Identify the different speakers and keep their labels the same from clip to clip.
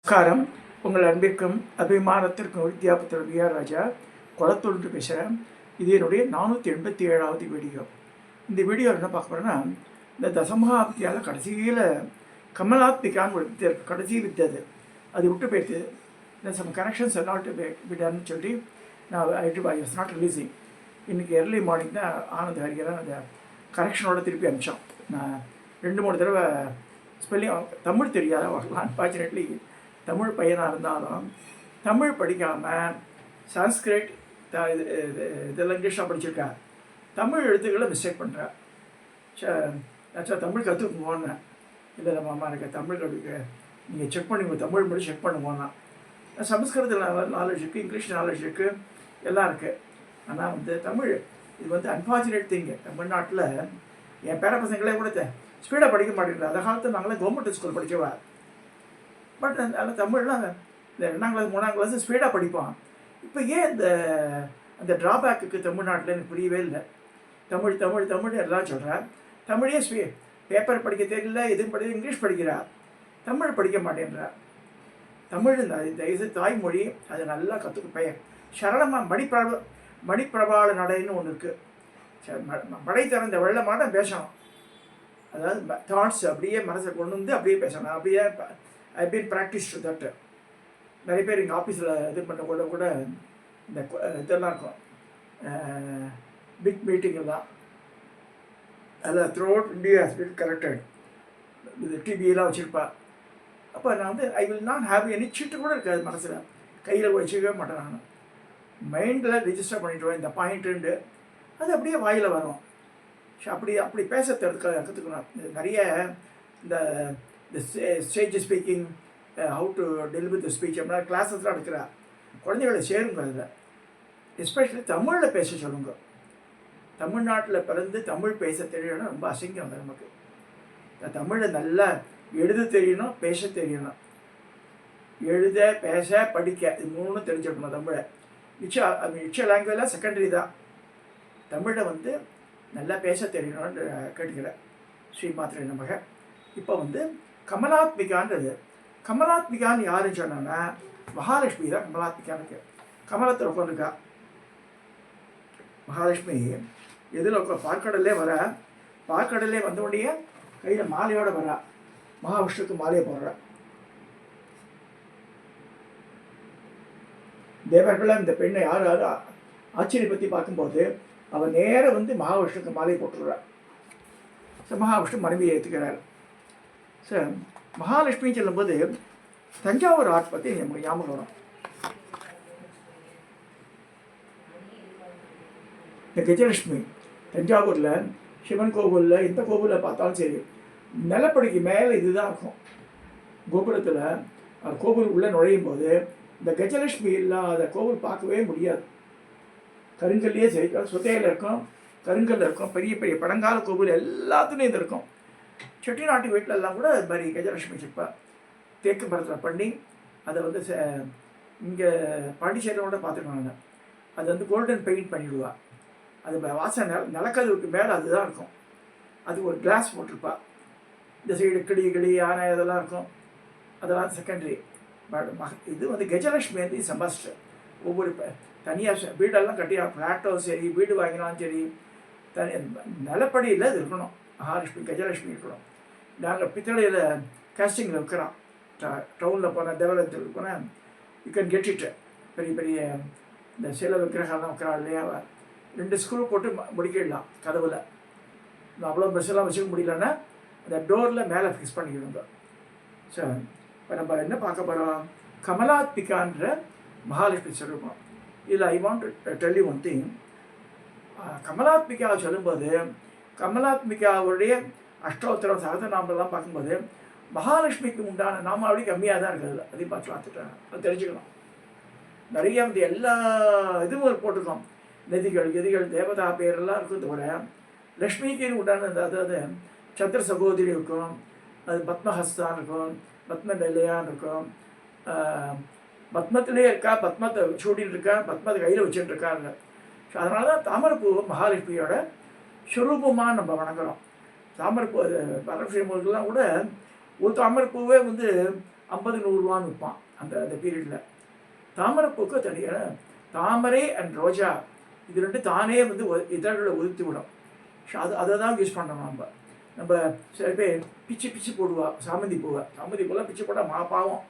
Speaker 1: நமஸ்காரம். உங்கள் அன்பிற்கும் அபிமானத்திற்கும் வித்யாபுத்திர விஆர் ராஜா குளத்தூர்ந்து பேசுகிறேன். இது என்னுடைய 487வது வீடியோ. இந்த வீடியோ என்ன பார்க்க போகிறேன்னா, இந்த தசமகாப்தியால் கடைசியில் கமலாத்மிகான்னு ஒரு வித்தியை இருக்குது, கடைசி வித்தியை அது விட்டு போயிடுது. இந்த சம் கரெக்ஷன்ஸ் நாட் விடான்னு சொல்லி நான் ஐ வாஸ் நாட் ரிலீஸிங். இன்றைக்கி எர்லி மார்னிங் தான் ஆனந்த் ஹரிகரன் அந்த கரெக்ஷனோட திருப்பி அனுப்பிச்சோம். நான் 2-3 தடவை ஸ்பெல்லிங் தமிழ் தெரியாத வரலாம். அன்ஃபார்ச்சுனேட்லி தமிழ் பையனாக இருந்தாலும் தமிழ் படிக்காமல் சான்ஸ்கிரிட் இதெல்லாம் இங்கிலீஷாக படிச்சிருக்கா, தமிழ் எழுத்துக்களை மிஸ்டேக் பண்ணுறேன். தமிழ் கற்றுக்குவோன்னு இல்லை மாமா எனக்கு தமிழ் கற்றுக்க நீங்கள் செக் பண்ணுங்க, தமிழ் மட்டும் செக் பண்ணுவோன்னா. சமஸ்கிருதத்தில் நாலேஜ் இருக்குது, இங்கிலீஷ் நாலேஜ் இருக்குது, எல்லாம் இருக்குது. ஆனால் தமிழ் இது அன்ஃபார்ச்சுனேட் திங்கு. தமிழ்நாட்டில் என் பேர பசங்களே கூட ஸ்பீடாக படிக்க மாட்டேங்கிறது. அந்த காலத்தில் நாங்களே கவர்மெண்ட் ஸ்கூல் படிக்கவா, பட் அதில் தமிழ்லாம் இந்த 2ஆம் கிளாஸ் 3ஆம் கிளாஸ் ஸ்பீடாக படிப்பான். இப்போ ஏன் அந்த ட்ராபேக்கு தமிழ்நாட்டில் எனக்கு புரியவே இல்லை. தமிழ் தமிழ் தமிழ் எல்லாம் சொல்கிறேன். தமிழே பேப்பர் படிக்க தெரியல, எதுவும் படிக்க இங்கிலீஷ் படிக்கிறா, தமிழ் படிக்க மாட்டேன்றா. தமிழ் இந்த தாய்மொழி அது நல்லா கற்றுக்க பையன் சரளமாக மணிப்பிரபாள நடைன்னு ஒன்று இருக்குது. மடை திறந்த வெள்ளமான பேசணும். அதாவது தாட்ஸ் அப்படியே மனசை கொண்டு வந்து அப்படியே பேசணும். அப்படியே I been practice to that. நிறைய பேர் எங்கள் ஆஃபீஸில் இது பண்ண கூட இந்த இதெல்லாம் இருக்கும், பிக் மீட்டிங் எல்லாம் அதில் throughout India has been collected. இது டிவியெல்லாம் வச்சுருப்பா. அப்போ நான் I will not have any சிட்டு கூட இருக்காது மனசில், கையில் வச்சுக்கவே மாட்டேன். நான் மைண்டில் ரிஜிஸ்டர் பண்ணிவிடுவேன் இந்த பாயிண்ட்டு, அது அப்படியே வாயில் வரும். அப்படி பேச கற்றுக்கணும். நிறைய இந்த stage speaking, how to tell with speech அப்படின்னா கிளாஸஸ்லாம் எடுக்கிறா. குழந்தைகளை சேருங்க அதில். எஸ்பெஷலி தமிழில் பேச சொல்லுங்க. தமிழ்நாட்டில் பிறந்து தமிழ் பேச தெரியணும், ரொம்ப அசிங்கம் அது நமக்கு. தமிழை நல்லா எழுத தெரியணும், பேச தெரியணும். எழுத பேச படிக்க இது 3 தெரிஞ்சிருக்கணும் தமிழை. மிச்ச லாங்குவேஜ்லாம் செகண்டரி தான். தமிழை நல்லா பேச தெரியணும்னு கேட்டுக்கிறேன். ஸ்ரீமாத்திரை நமக. இப்போ கமலாத்மிகான்றது. கமலாத்மிகான்னு யாருன்னு சொன்னாங்கன்னா மகாலட்சுமி தான் கமலாத்மிகானுக்கு. கமலத்தில் உட்காந்துருக்கா மகாலட்சுமி. எதில் பார்க்கடல்லே வர, பார்க்கடல்லே வந்த உடனே கையில் மாலையோடு வரா. மகாவிஷ்ணுக்கு மாலையை போடுறா. தேவர்களாக இந்த பெண்ணை யார் ஆச்சரியப்படுத்தி பார்க்கும்போது அவன் நேராக மகாவிஷ்ணுக்கு மாலையை போட்டுடுறார். மகாவிஷ்ணு மனைவியை ஏற்றுக்கிறார். மகாலட்சுமின்னு சொல்லும்போது தஞ்சாவூர் ஆர்ட் பற்றி நமக்கு ஞாபகம் வரும். இந்த கஜலட்சுமி தஞ்சாவூரில் சிவன் கோவிலில் எந்த கோவிலில் பார்த்தாலும் சரி, நிலப்படிக்கு மேலே இதுதான் இருக்கும். கோபுரத்தில் கோவில் உள்ளே நுழையும் போது இந்த கஜலட்சுமி இல்லாத கோவில் பார்க்கவே முடியாது. கருங்கல்லையே சரி, சுத்தையில் இருக்கும், கருங்கல்ல இருக்கும், பெரிய பெரிய பழங்கால கோவில் எல்லாத்துலேயும் இது இருக்கும். செட்டிநாட்டு வீட்டில் எல்லாம் கூட இது மாதிரி கஜலட்சுமி சிற்பா தேக்கு மரத்தில் பண்ணி அதை இங்கே பாண்டிச்சேரியோட பார்த்துருக்காங்க. அது கோல்டன் பெயிண்ட் பண்ணிவிடுவா. அது வாசனை நிலக்கதவுக்கு மேலே அதுதான் இருக்கும். அது ஒரு கிளாஸ் போட்டிருப்பா. இந்த சைடு கிளி யானை இதெல்லாம் இருக்கும், அதெல்லாம் செகண்டரி. இது கஜலட்சுமி சம்பாஸ்ட். ஒவ்வொரு தனியாக வீடெல்லாம் கட்டி ஃப்ளாட்டோ சரி, வீடு வாங்கினாலும் சரி, நிலப்படியில் இது இருக்கணும். மகாலட்சுமி கஜலட்சுமி இருக்கணும். நாங்கள் பித்தளையில் காஸ்டிங்கில் விற்கிறோம். டவுனில் போனால் தேவாலயத்தில் போனால் யூ கேன் கெட் இட். பெரிய பெரிய இந்த சில விக்கிரகம்லாம் விற்கிறாள் இல்லையா, 2 ஸ்க்ரூ போட்டு முடிக்கிடலாம் கதவில். அவ்வளோ பெருசெல்லாம் வச்சுக்க முடியலன்னா அந்த டோரில் மேலே ஃபிக்ஸ் பண்ணிக்கிடுங்க. ஸோ இப்போ நம்ம என்ன பார்க்க போகிறோம், கமலாத்மிகான்ற மகாலட்சுமி சொல்லுவோம். இதில் I want to tell you one thing. கமலாத்மிகாவை சொல்லும்போது கமலாத்மிகாவுடைய அஷ்டோத்திரம் சகசநாமெல்லாம் பார்க்கும்போது மகாலட்சுமிக்கு உண்டான நாமாவளி கம்மியாக தான் இருக்குது. அதையும் பார்த்துட்டேன், அது தெரிஞ்சுக்கணும். நிறைய எல்லா இதுவும் போட்டிருக்கோம். நதிகள் கதிகள் தேவதா பேரெல்லாம் இருக்கும். தவிர லக்ஷ்மிக்கு உண்டான அதாவது சந்திர சகோதரி இருக்கும், அது பத்மஹஸ்தான் இருக்கும், பத்ம நிலையான்னு இருக்கும், பத்மத்திலே இருக்கா, பத்மத்தை சூடின்னு இருக்கா, பத்மத்தை கையில் வச்சுட்டு இருக்காங்க. ஸோ அதனால தான் தாமரைப்பூ மகாலட்சுமியோட சுரூபமாக நம்ம வணங்குறோம். தாமரைப்பூ வரலட்சுமி முருகெல்லாம் கூட ஒரு தாமரைப்பூவே 50-100 ரூபான்னு விற்பான் அந்த அந்த பீரியடில். தாமரைப்பூக்கு தனியான தாமரை அண்ட் ரோஜா இது ரெண்டு தானே வந்து இதழ்களை உதிர்த்து விடும். அதை தான் யூஸ் பண்ணுறோம் நம்ம. நம்ம சில பேர் பிச்சு பிச்சு போடுவா சாமந்தி பூவெலாம் பிச்சு போட்டால் பாவம்,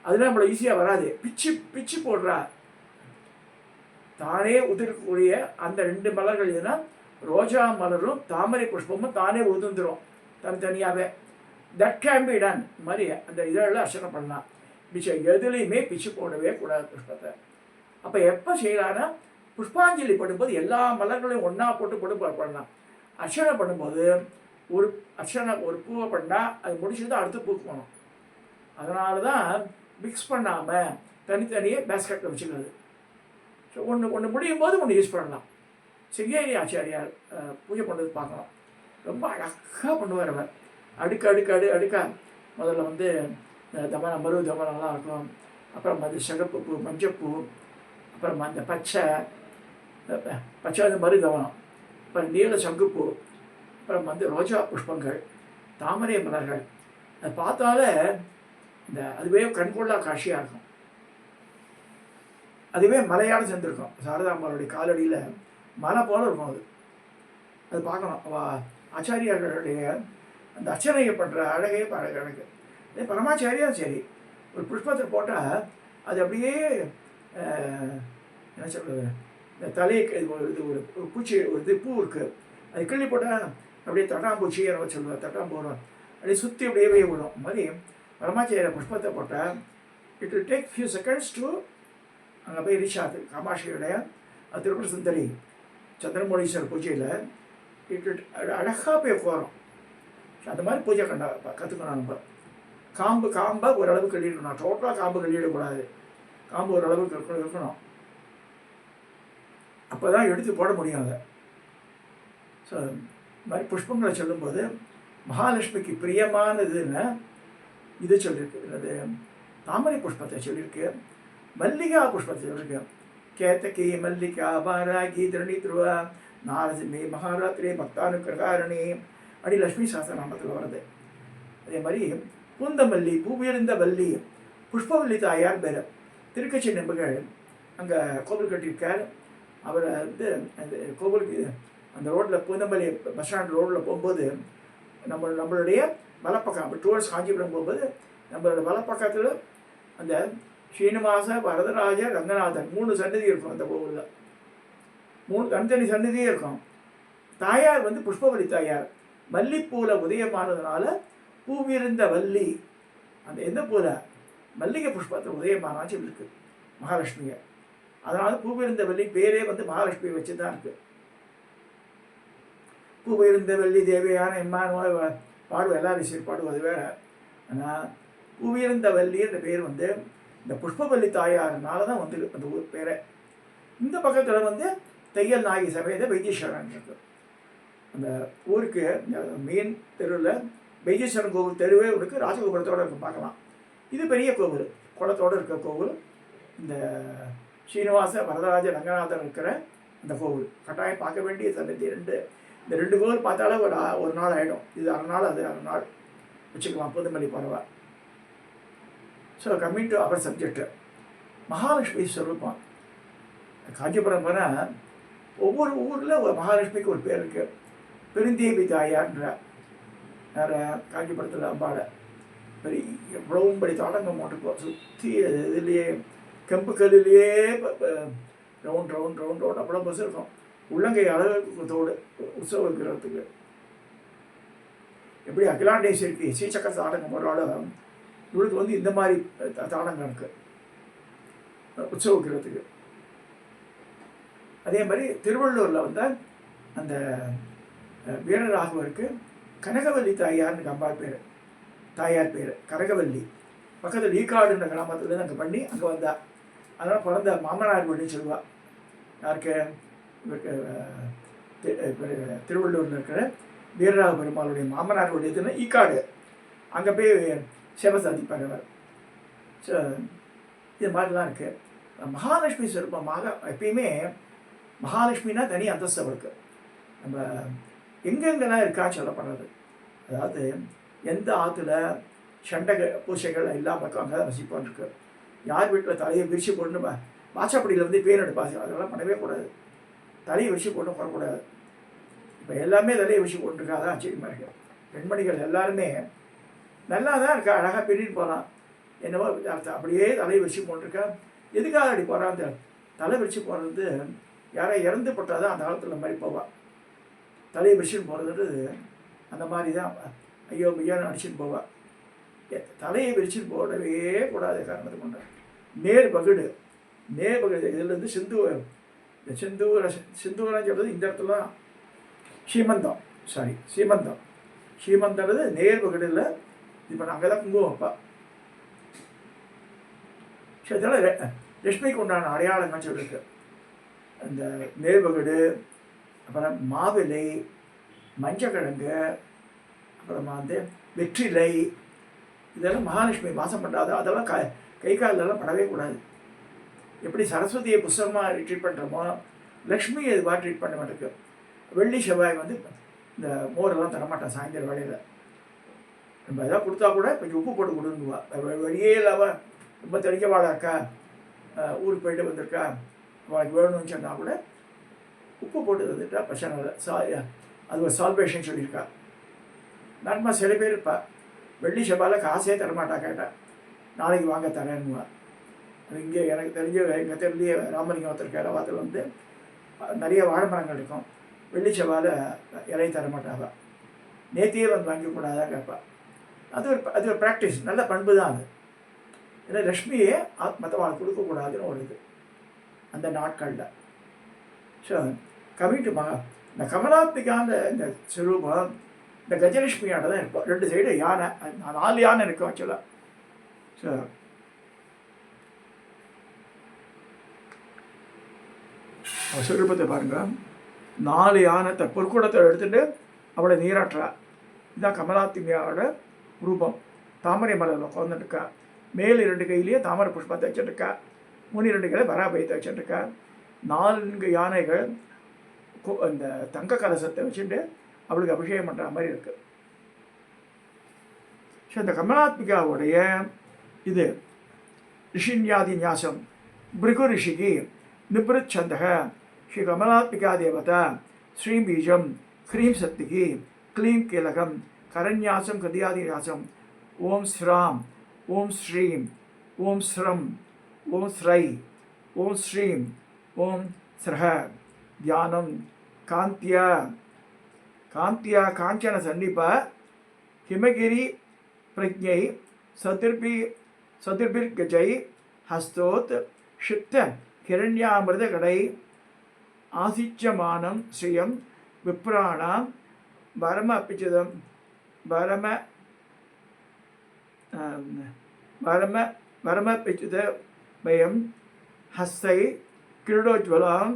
Speaker 1: அதெல்லாம் நம்மளை ஈஸியாக வராது. பிச்சு பிச்சு போடுறா தானே உதிர்க்கக்கூடிய அந்த 2 மலர்கள் எதுனா ரோஜா மலரும் தாமரை புஷ்பமும் தானே உதிர்ந்துடும் தனித்தனியாகவே. தட் கேன் பி டன் மாதிரி அந்த இதெல்லாம் அர்ச்சனை பண்ணலாம். எதுலேயுமே பிச்சு போடவே கூடாது புஷ்பத்தை. அப்போ எப்போ செய்யலான்னா புஷ்பாஞ்சலி பண்ணும்போது எல்லா மலர்களையும் ஒன்றா போட்டு பண்ணலாம். அர்ச்சனை பண்ணும்போது ஒரு பூவை பண்ணால் அது முடிச்சுட்டு அடுத்து பூக்கு போகணும். அதனால தான் மிக்ஸ் பண்ணாமல் தனித்தனியே பேஸ்கெட்டில் வச்சுக்கிறது. ஸோ ஒன்று முடியும் போது ஒன்று யூஸ் பண்ணலாம். சிங்கேரி ஆச்சாரியார் பூஜை பண்ணுறது பார்க்கலாம். ரொம்ப அழகாக பண்ணுவார் அவர். அடுக்கா முதல்ல வந்து தமனம் மருவு தமனம்லாம் இருக்கும். அப்புறம் வந்து சிகப்பு பூ, மஞ்சப்பூ, அப்புறம் அந்த பச்சை வந்து மரு கவனம், அப்புறம் நீல சங்குப்பூ, அப்புறம் வந்து ரோஜா புஷ்பங்கள், தாமரை மலர்கள். அதை பார்த்தாலே அதுவே கண்கொள்ளா காட்சியாக இருக்கும். அதுவே மலையாட சேர்ந்துருக்கும். சாரதாம்பாளுடைய காலடியில் மலை போல இருக்கும். அது பார்க்கணும். ஆச்சாரியார்களுடைய அந்த அர்ச்சனையை பண்ணுற அழகே அழகு. இதே பரமாச்சாரியா சரி ஒரு புஷ்பத்தை போட்டால் அது அப்படியே என்ன சொல்கிறது, இந்த தலைக்கு இது ஒரு பூச்சி ஒரு பூ இருக்குது, அது கிள்ளி போட்டால் அப்படியே தட்டாம்பூச்சி என்ன சொல்லுவார், தட்டாம்பூரம் அப்படியே சுற்றி அப்படியே விடும். அது மாதிரி பரமாச்சாரிய புஷ்பத்தை போட்டால் it will take few seconds to அங்கே போய் ரீச் ஆகுது. காமாட்சியுடைய திருப்பூர் சுந்தரி சந்திரமௌலீஸ்வரர் பூஜையில் இட் அழகாக போய் போகிறோம். அந்த மாதிரி பூஜை கற்றுக்கணும். நம்ம காம்பை ஓரளவுக்கு கழிடணும். டோட்டலாக காம்பு கழிடக்கூடாது. காம்பு ஓரளவுக்கு இருக்கணும். அப்போ தான் எடுத்து போட முடியும் அதை. ஸோ இந்த மாதிரி புஷ்பங்களை சொல்லும்போது மகாலட்சுமிக்கு பிரியமானதுன்னு இது சொல்லியிருக்கு. என்னது தாமரை புஷ்பத்தை சொல்லியிருக்கு, மல்லிகா புஷ்பத்தை சொல்லியிருக்கு. கேத்தகி மல்லிகா பாராகி திரணி துருவா நாரசிம்மி மகாராத்திரி பக்தானுக்கிரகாரணி அப்படி லட்சுமி சாஸ்திரநாமத்தில் வருது. அதே மாதிரி பூந்தமல்லி பூவிருந்த வள்ளி புஷ்பவல்லி தாயார் பேர். திருக்கட்சி நம்பர்கள் அங்கே கோவில் கட்டியிருக்கார். அவரை வந்து அந்த கோவிலுக்கு அந்த ரோட்டில் பூந்தமல்லி பஸ் ஸ்டாண்ட் ரோட்டில் போகும்போது நம்மளுடைய வலப்பக்கம் அப்போ டுவர்ட்ஸ் காஞ்சிபுரம் போகும்போது நம்மளோட வலப்பக்கத்தில் அந்த ஸ்ரீனிவாச வரதராஜ ரங்கநாதன் 3 சன்னதி இருக்கும். அந்த கோவிலில் 3 தனித்தனி சன்னதியே இருக்கும். தாயார் வந்து புஷ்பவல்லி தாயார். மல்லிப்பூவில் உதயமானதுனால பூவிருந்த வள்ளி, அந்த எந்த பூவில் மல்லிகை புஷ்பத்தில் உதயமானான்னு சொல்லியிருக்கு மகாலட்சுமியை. அதனால பூவிருந்த வள்ளி பேரே வந்து மகாலட்சுமியை வச்சு தான் இருக்குது. பூவிருந்த வள்ளி தேவையான எம்மானோய் பாடுவோம், எல்லாரும் சரி பாடுவோம், அது வேறு. ஆனால் பூவிருந்த வள்ளி என்ற பேர் வந்து இந்த புஷ்பவல்லி தாயார்னால தான் வந்து அந்த ஊர் பேரை. இந்த பக்கத்தில் வந்து தையல் நாயகி சமேத வைத்தீஸ்வரன் இருக்கு. அந்த ஊருக்கு மெயின் தெருவில் வைத்தீஸ்வரன் கோவில் தெருவே இருக்குது. ராஜகோபுரத்தோடு இருக்கும், பார்க்கலாம். இது பெரிய கோவில், குளத்தோடு இருக்கிற கோவில். இந்த ஸ்ரீனிவாச வரதராஜ ரங்கநாதன் இருக்கிற அந்த கோவில் கட்டாயம் பார்க்க வேண்டிய சன்னதி. இந்த 2 கோவில் பார்த்தாலே ஒரு நாள் ஆகிடும். இது 1/2 நாள், அது 1/2 நாள் வச்சுக்கலாம். பூந்தமல்லி பரவா. So coming to our subject, Mahalakshmi ஸ்வரூபம். காஞ்சிபுரம் போனால் ஒவ்வொரு ஊரில் ஒரு மகாலட்சுமிக்கு ஒரு பேர் இருக்குது. பெருந்தேவி தாயார்ன்ற வேறு காஞ்சிபுரத்தில் அம்பாளை பெரிய எவ்வளவும்படி தாடங்கம் போட்டுப்போம். சுற்றி இதுலேயே கெம்பு கல்லிலேயே ரவுண்ட் அவ்வளோ பஸ் இருக்கும். உள்ளங்கை அளவுக்கு தோடு உற்சவ விக்கிரகத்துக்கு. எப்படி அகிலாண்டேஸ்வரிக்கு ஸ்ரீசக்கர தாடங்கம் போடுறாலும் இவளுக்கு வந்து இந்த மாதிரி தாடங்கம் இருக்குது உற்சவ விக்கிரகத்துக்கு. அதே மாதிரி திருவள்ளூரில் வந்து அந்த வீரராகவருக்கு கனகவல்லி தாயார்னு அம்பாள் பேர், தாயார் பேர் கனகவல்லி. பக்கத்தில் ஈக்காடுன்ற கிராமத்துலேருந்து அங்கே பண்ணி அங்கே வந்தாள். அதனால் பிறந்த மாமனார் வீடுன்னு சொல்லுவாள். யாருக்கு? இவருக்கு திருவள்ளூரில் இருக்கிற வீரராக பெருமாளுடைய மாமனார் வீடு எதுன்னா ஈக்காடு. அங்கே போய் சேவை சாதிப்பார் அவர். ஸோ இது மாதிரிலாம் இருக்குது. மகாலட்சுமி ஸ்வரூபமாக எப்பயுமே மகாலட்சுமினா தனி அந்தஸ்து அவருக்கு. நம்ம எங்கெங்கெல்லாம் இருக்கான்னு சொல்லப்படுறது. அதாவது எந்த ஆற்றுல சண்டை பூசைகள் இல்லாமல் இருக்கும், அங்கே தான் வசிப்பான் இருக்கு. யார் வீட்டில் தலையை விரிச்சு போட்டு வாசப்படியில் வந்து பேர் எடுப்பாங்க, அதெல்லாம் பண்ணவே கூடாது. தலையை விரிச்சு போட்டு வரக்கூடாது. இப்போ எல்லாமே தலையை விரிச்சு போட்டுருக்கா, அதான் ஆச்சரியமாக இருக்குது. பெண்மணிகள் எல்லாருமே நல்லா தான் இருக்கா, அழகாக பிரிட்டு போகலாம். என்னவோ அப்படியே தலையை விரிச்சு போட்டுருக்கா. எதுக்காக அப்படி போகிறான்? அந்த தலை விரிச்சு போகிறது யாரை இறந்து போட்டால் தான் அந்த காலத்தில் மாதிரி போவாள். தலையை விரிச்சுன்னு போகிறதுன்றது அந்த மாதிரி தான். ஐயோ மையான்னு அடிச்சுட்டு போவாள். தலையை விரிச்சுன்னு போடவே கூடாது காரணத்தை கொண்ட நேர் பகுடு இதுலேருந்து சிந்தூரம் சொல்கிறது இந்த இடத்துல சீமந்தம்ன்றது நேர் பகுடில். இப்போ நாங்கள் தான் குங்குமம் வைப்பா. சரி, அதனால் லட்சுமிக்கு உண்டான அடையாளங்கள் சொல்லியிருக்கு. அந்த நேர்பகடு, அப்புறம் மாவிலை, மஞ்சக்கிழங்கு, அப்புறமா வந்து வெற்றிலை, இதெல்லாம் மகாலட்சுமி வாசம் பண்ணுறாது. அதெல்லாம் கை காலெல்லாம் படவே கூடாது. எப்படி சரஸ்வதியை புஸ்தகமாக ட்ரீட் பண்ணுறோமோ லக்ஷ்மியை இதுவாக ட்ரீட் பண்ண மாட்டேருக்கு. வெள்ளி செவ்வாய் வந்து இந்த மோரெல்லாம் தரமாட்டான் சாயந்தரம் வேலையில். நம்ம எதாவது கொடுத்தா கூட கொஞ்சம் உப்பு போட்டு கொடுங்குவா. வழியே இல்லாமல் ரொம்ப தெளிக்கவாடா இருக்கா, ஊருக்கு போயிட்டு வந்திருக்கா, அவளுக்கு வேணும்னு சொன்னால் கூட உப்பு போட்டு வந்துட்டா பிரச்சனை இல்லை. அது ஒரு சால்வேஷன் சொல்லியிருக்கா. நார்மா சில பேர் இருப்பா, வெள்ளி செவ்வாயில் காசே தரமாட்டா. கேட்டால் நாளைக்கு வாங்க தரேன்னுவா. அது இங்கே எனக்கு தெரிஞ்ச எங்கள் தெருலேயே ராமலிங்கம் ஒருத்தருக்கார். வாரத்தில் வந்து நிறைய வாழை மரங்கள் இருக்கும். வெள்ளி செவ்வாயில் இலையை தரமாட்டாங்க. நேத்தியே வந்து வாங்கிக்கூடாதான் கேட்பா. அது ஒரு ப்ராக்டிஸ், நல்ல பண்பு தான் அது. ஏன்னா லக்ஷ்மியே மற்றவாள் கொடுக்கக்கூடாதுன்னு ஒரு இது அந்த நாட்களில். ஸோ கமிங் டு இந்த கமலாத்மிகாந்த இந்த ஸ்வரூபம் இந்த கஜலட்சுமியோட தான் இருப்போம். 2 சைடு யானை, 4 யானை இருக்கும் ஆக்சுவலாக. ஸோ ஸ்வரூபத்தை பாருங்கள். 4 யானை பொற்கூடத்தை எடுத்துகிட்டு அவளை நீராட்டுறா. இதுதான் கமலாத்மியாவோட ரூபம். தாமரை மலரில் உட்காந்துருக்கா. மேல் 2 கையிலேயே தாமரை புஷ்பத்தை வச்சுருக்கா. 2 கையில் வராபயத்தை வச்சுருக்கா. 4 யானைகள் அந்த தங்க கலசத்தை வச்சுட்டு அவளுக்கு அபிஷேகம் பண்ணுற மாதிரி இருக்குது. ஸோ இந்த கமலாத்மிகாவுடைய இது ரிஷின்யாதி ஞாசம் பிருகு ரிஷிகி நிபிருச்சந்தக ஸ்ரீ கமலாத்மிகா தேவதா ஸ்ரீம் பீஜம் ஹ்ரீம் சக்திகி க்ளீம் கீலகம் கரண்யாசம் கதியாதி ஞாசம் ஓம் ஸ்ராம் ஓம் ஸ்ரீம் ஓம் ஸ்ரம் ஓம் ஸ்ரை ஓம் ஸ்ரீம் ஓம் ஸ்ரஹ தியானம் காந்தியா காஞ்சன சன்னிப ஹிமகிரி பிரஜை சதுர்பிர்கஜை ஹஸ்தோத் ஷிப்த ஹிரண்யாமிருத கடை ஆசிச்சமானம் ஸ்ரீயம் விப்ராணாம் பரம அப்பிச்சிதம் பரமபிச்சித பயம் ஹஸ்தை கிரீடோஜ்வலாம்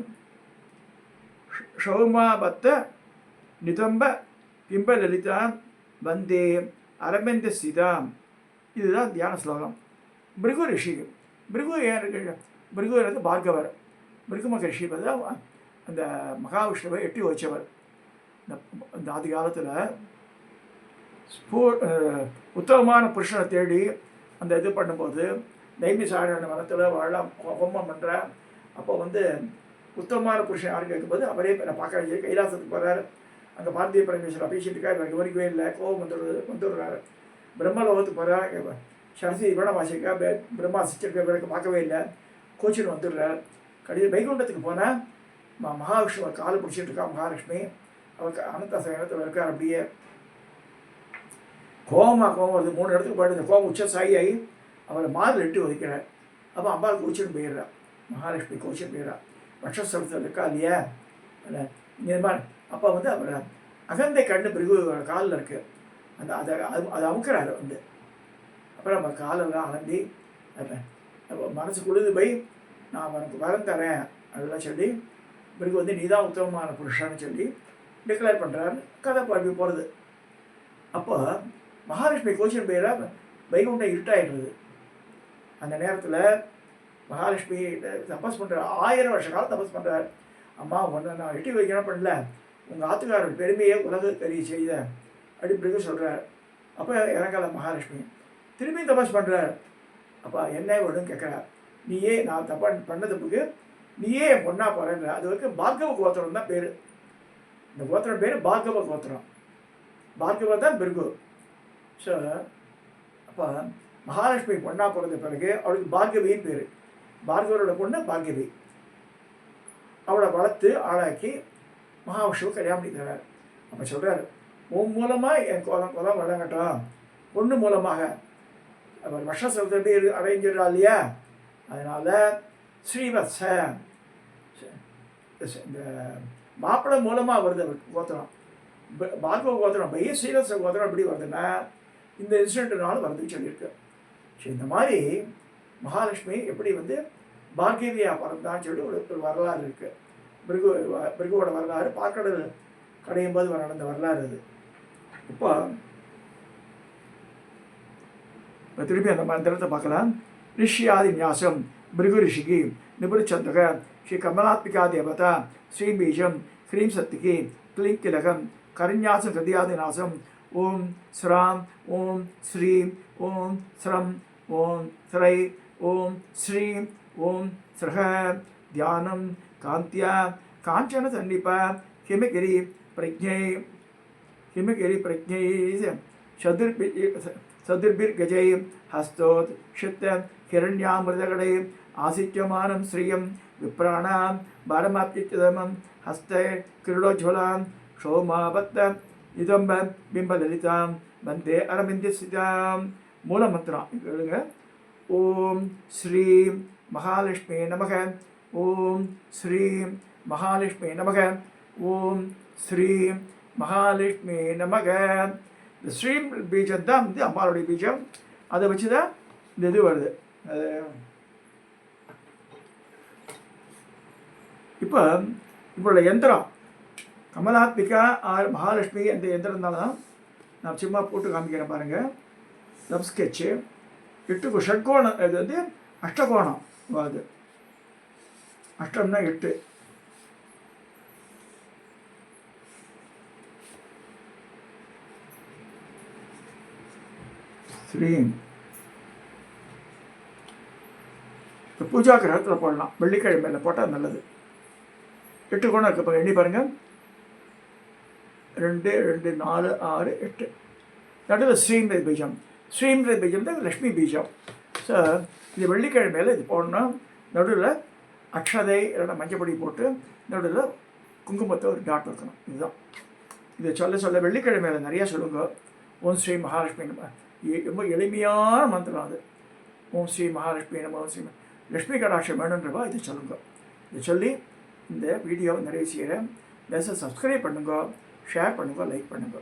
Speaker 1: சௌமாபத்த நிதம்ப பிம்பலலிதாம் வந்தே அரவிந்த சீதாம். இதுதான் தியான ஸ்லோகம். பிருகு ரிஷி, பிருகு பிருகு பார்கவர், பிருகு மகரிஷி தான் அந்த மகாவிஷ்ணுவை எட்டி வச்சவர். இந்த ஆதி காலத்தில் உத்தமமான புருஷனை தேடி அந்த இது பண்ணும்போது நைமி சாரண மரத்தில் வாழலாம் ஹோமம் பண்ணுறேன். அப்போ வந்து உத்தமமான புருஷன் யாரும் கேட்கும்போது அவரே நான் பார்க்க கைலாசத்துக்கு போகிறார். அங்கே பார்த்திய பரமேஸ்வரர் அபிஷேகத்துக்காக இவருக்கு கவனிக்கவே இல்லை. கோபம் வந்துடுறாரு. பிரம்மலோகத்துக்கு போகிறார். சரஸ்வதி வீணவாசிக்கா பிரம்மா சிச்சிருக்க பிறகு பார்க்கவே இல்லை. கோச்சின்னு வந்துடுறார். கடைசி வைகுண்டத்துக்கு போனால் மகாவிஷ்ணுவை காலை பிடிச்சிட்டு இருக்கா மகாலட்சுமி. அவருக்கு அனந்த சயனத்தில் இருக்கார். அப்படியே கோபம் வருது. 3 இடத்துக்கு போய்ட்டு இந்த கோபம் உச்சசாயி ஆகி அவரை மாறில் எட்டு ஒதுக்கிறார். அப்போ அம்பாள் கோச்சின்னு போயிடுறா. மகாலட்சுமி கோச்சின்னு போயிடுறா. வட்சஸ்தலத்தில் இருக்கா இல்லையா இந்த மாதிரி. அப்போ வந்து அவர் அகந்தை கண்ணு பிரிவு காலில் இருக்குது. அதை அமுக்கிறாரு வந்து. அப்புறம் நம்ம காலெல்லாம் அலம்பி மனசு குழுது போய் நான் உனக்கு வரம் தரேன் அதெல்லாம் சொல்லி பிறகு வந்து நீ தான் உத்தமமான புருஷன்னு சொல்லி டிக்ளேர் பண்ணுறாரு. கதை பாடி போகிறது. அப்போ மகாலட்சுமி கோச்சின் பேராக வைகுண்டம் இருட்டாயிடுறது. அந்த நேரத்தில் மகாலட்சுமி தபஸ் பண்ணுறார். 1000 வருஷ காலம் தபஸ் பண்ணுறார். அம்மா ஒன்று நான் எட்டி வைக்கணும் பண்ணல, உங்கள் ஆத்துக்காரர் பெருமையை உலக தெரிய செய்த அப்படி பிறகு சொல்கிறார். அப்போ இறங்கல மகாலட்சுமி. திரும்பியும் தபாஸ் பண்ணுறார். அப்பா என்ன வேணும்னு கேட்குறார். நீயே நான் பண்ண தப்புக்கு நீயே என் பொண்ணா போகிறேன்ற. அது வரைக்கும் பார்கவ கோத்திரம் தான் பேர். இந்த கோத்திரம் பேர் பார்கவ கோத்திரம். பார்கவ தான் பிருகு. ஸோ அப்போ மகாலட்சுமி பொண்ணா பிறந்த பிறகு அவளுக்கு பார்கவின்னு பேர். பார்கவரோட பொண்ணு பார்கவி. அவளை வளர்த்து ஆளாக்கி மகாவிஷ்ணுவை கல்யாணம் பண்ணி தர்றார். அப்போ சொல்கிறார், உன் மூலமாக என் குலம் வழங்கட்டும். பொண்ணு மூலமாக அவர் வருஷத்தை அடைஞ்சிடறா இல்லையா, அதனால் ஸ்ரீவத்ச இந்த மாப்பிள்ளை மூலமாக வருது அவர் கோத்திரம். பார்கவ கோத்திரம் பைய ஸ்ரீவத்ச கோத்திரம் எப்படி வருதுன்னா இந்த இன்சிடென்ட்னால வருதுன்னு சொல்லியிருக்கு. சரி, இந்த மாதிரி மகாலட்சுமி எப்படி பார்கவியா பிறந்தான்னு சொல்லி ஒரு வரலாறு இருக்குது. பிருகுவோட வரலாறு பாக்கடல் கடையும் போது நடந்த வரலாறு அது. இப்போ திருப்பி அந்த மந்திரத்தை பார்க்கலாம். ரிஷியாதி ஞாசம் பிருகு ரிஷிகி நிபுருச்சந்தக ஸ்ரீ கமலாத்மிகா தேவதா ஸ்ரீபீஜம் ஹ்ரீம் சத்திகி க்ளீம் கிலகம் கரிஞாசம் ஹிருதயாதி நாசம் ஓம் ஸ்ராம் ஓம் ஸ்ரீம் ஓம் ஸ்ரம் ஓம் ஸ்ரை ஓம் ஸ்ரீம் ஓம் ஸ்ரஹ தியானம் காந்தியா காஞ்சன சன்னிப ஹிமகிரி பிரஜை சதுர்பிர்கஜை ஹஸ்தோத் ஷித்த ஹிரண்யாமிருதகடை ஆசித்யமானம் ஸ்ரீயம் விப்ராணாம் பாரமாப்திதமம் ஹஸ்தை கிருடோஜ்வலாம் சோமாபத்த இதம்ப பிம்பலலிதாம் வந்தே அரவிந்திஸ்திதாம். மூலமந்திரம் கேளுங்க. ஓம் ஸ்ரீம் மகாலட்சுமி நமக. ஓம் ஸ்ரீம் மகாலட்சுமி நமக. ஓம் ஸ்ரீம் மகாலட்சுமி நமக. இந்த ஸ்ரீம் பீஜம் தான் அம்மாளுடைய பீஜம். அதை வச்சு தான் இந்த இது வருது. அது இப்போ இவரோட யந்திரம் கமலாத்மிகா ஆர் மகாலட்சுமி அந்த யந்திரம் தான் நான் சும்மா போட்டு காமிக்கிறேன் பாருங்கள். ரப் ஸ்கெட்சு 8 ஷட்கோணம். இது அஷ்டகோணம். அது அஷ்டம்னா 8. ஸ்ரீம் பூஜா கிரகத்தில் போடலாம். வெள்ளிக்கிழமையில் போட்டால் நல்லது. 8 கோணம் இருக்குது. இப்போ எண்ணி பாருங்கள். 2 2 4 6 8. நடுவில் ஸ்ரீம்ர பீஜம். ஸ்ரீம்ர பீஜம் தான் லக்ஷ்மி பீஜம். ஸோ இது வெள்ளிக்கிழமையில் இது போடணும். நடுவில் அக்ஷதை இல்லைன்னா மஞ்சப்பொடி போட்டு நடுவில் குங்குமத்தை ஒரு டாட் வைக்கணும். இதுதான் இதை சொல்ல வெள்ளிக்கிழமையில் நிறையா சொல்லுங்க. ஓம் ஸ்ரீ மகாலட்சுமி நம்ம ரொம்ப எளிமையான மந்திரம் அது. ஓம் ஸ்ரீ மகாலட்சுமி நம்ம. ஓம் ஸ்ரீ லக்ஷ்மி கடாட்சம் வேணுன்றவா இதை சொல்லுங்க. இதை சொல்லி இந்த வீடியோவை நிறைவு செய்கிறேன். தயவுசெய்து சப்ஸ்கிரைப் பண்ணுங்க, ஷேர் பண்ணுங்க, லைக் பண்ணுங்க.